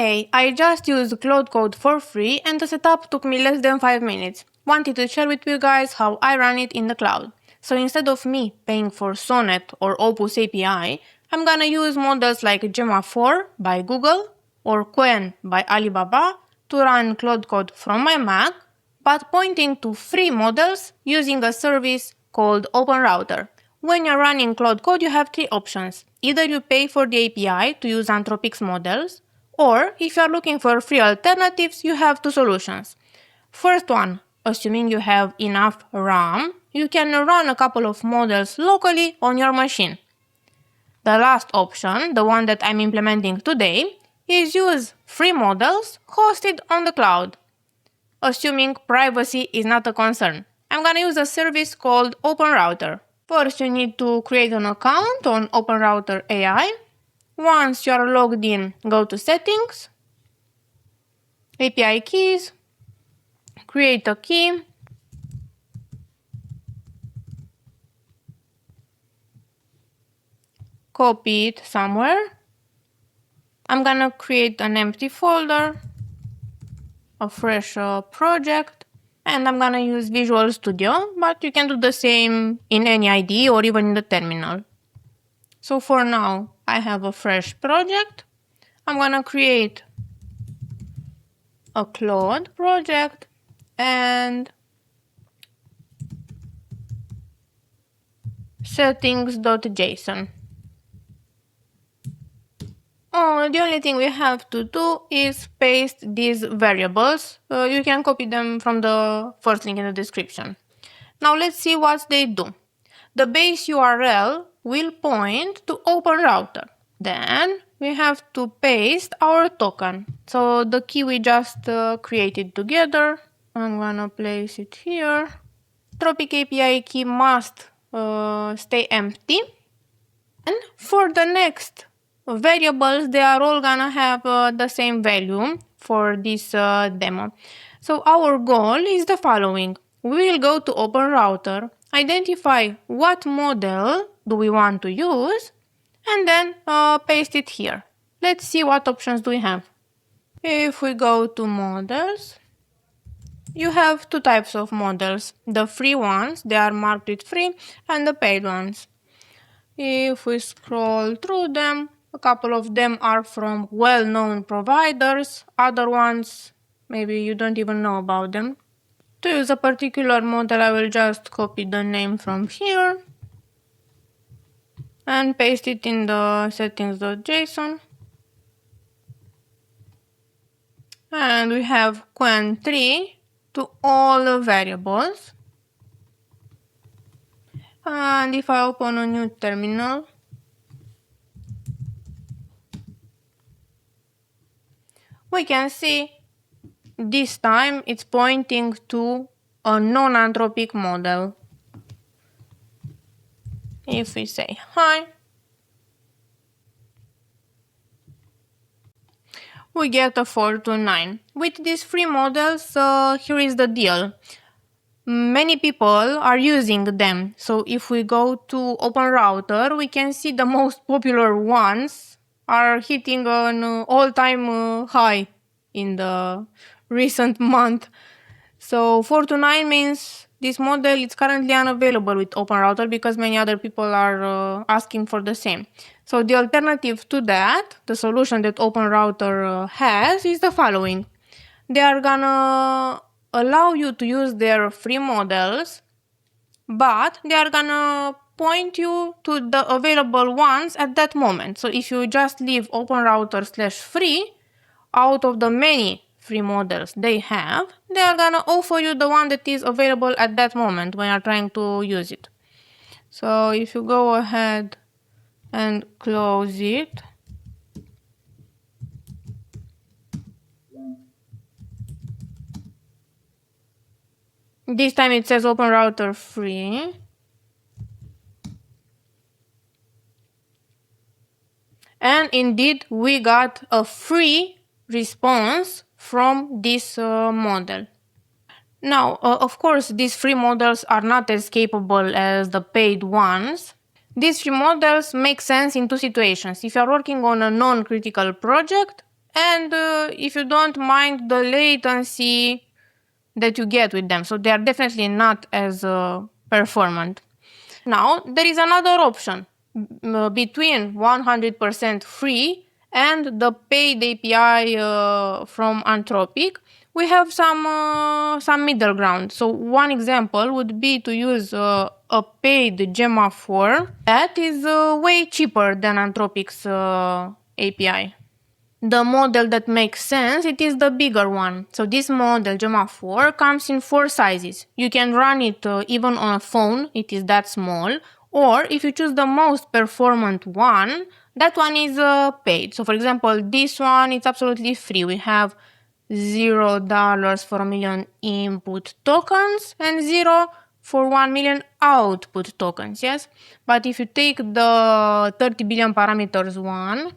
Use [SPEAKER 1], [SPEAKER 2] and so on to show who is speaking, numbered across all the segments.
[SPEAKER 1] Hey, I just used Claude Code for free and the setup took me less than 5 minutes. Wanted to share with you guys how I run it in the cloud. So instead of me paying for Sonnet or Opus API, I'm gonna use models like Gemma 4 by Google or Qwen by Alibaba to run Claude Code from my Mac, but pointing to free models using a service called OpenRouter. When you're running Claude Code, you have three options. Either you pay for the API to use Anthropic's models, or if you're looking for free alternatives, you have two solutions. First one, assuming you have enough RAM, you can run a couple of models locally on your machine. The last option, the one that I'm implementing today, is use free models hosted on the cloud. Assuming privacy is not a concern, I'm gonna use a service called OpenRouter. First, you need to create an account on OpenRouter AI. Once you are logged in, go to Settings, API Keys, create a key, copy it somewhere. I'm gonna create an empty folder, a fresh project, and I'm gonna use Visual Studio, but you can do the same in any IDE or even in the terminal. So for now, I have a fresh project. I'm gonna create a Claude project and settings.json. The only thing we have to do is paste these variables. You can copy them from the first link in the description. Now let's see what they do. The base URL will point to OpenRouter. Then we have to paste our token. So the key we just created together, I'm gonna place it here. Anthropic API key must stay empty. And for the next variables, they are all gonna have the same value for this demo. So our goal is the following. We will go to OpenRouter, identify what model do we want to use, and then paste it here. Let's see what options do we have. If we go to models, you have two types of models. The free ones, they are marked with free, and the paid ones. If we scroll through them, a couple of them are from well-known providers. Other ones, maybe you don't even know about them. To use a particular model, I will just copy the name from here and paste it in the settings.json. And we have Qwen 3 to all the variables. And if I open a new terminal, we can see this time it's pointing to a non-anthropic model. If we say hi, we get a 4 to 9. With these free models, here is the deal. Many people are using them. So if we go to OpenRouter, we can see the most popular ones are hitting an all-time high in the recent month. So 4 to 9 means this model is currently unavailable with OpenRouter because many other people are asking for the same. So the alternative to that, the solution that OpenRouter has, is the following. They are gonna allow you to use their free models, but they are gonna point you to the available ones at that moment. So if you just leave OpenRouter/free, out of the many free models they have, they are gonna offer you the one that is available at that moment when you're trying to use it. So if you go ahead and close it, this time it says OpenRouter free. And indeed, we got a free response from this model. Now, of course, these free models are not as capable as the paid ones. These free models make sense in two situations. If you're working on a non-critical project and if you don't mind the latency that you get with them. So they are definitely not as performant. Now, there is another option between 100% free and the paid API from Anthropic. We have some middle ground. So one example would be to use a paid Gemma 4 that is way cheaper than Anthropic's API. The model that makes sense, it is the bigger one. So this model, Gemma 4, comes in 4 sizes. You can run it even on a phone, it is that small. Or if you choose the most performant one, that one is paid. So for example, this one, it's absolutely free. We have $0 for 1,000,000 input tokens and 0 for 1,000,000 output tokens, yes? But if you take the 30 billion parameters one,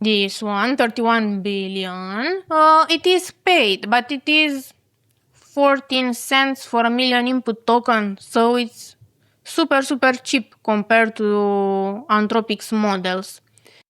[SPEAKER 1] this one, 31 billion, it is paid, but it is 14 cents for 1,000,000 input token, so it's super cheap compared to Anthropic's models.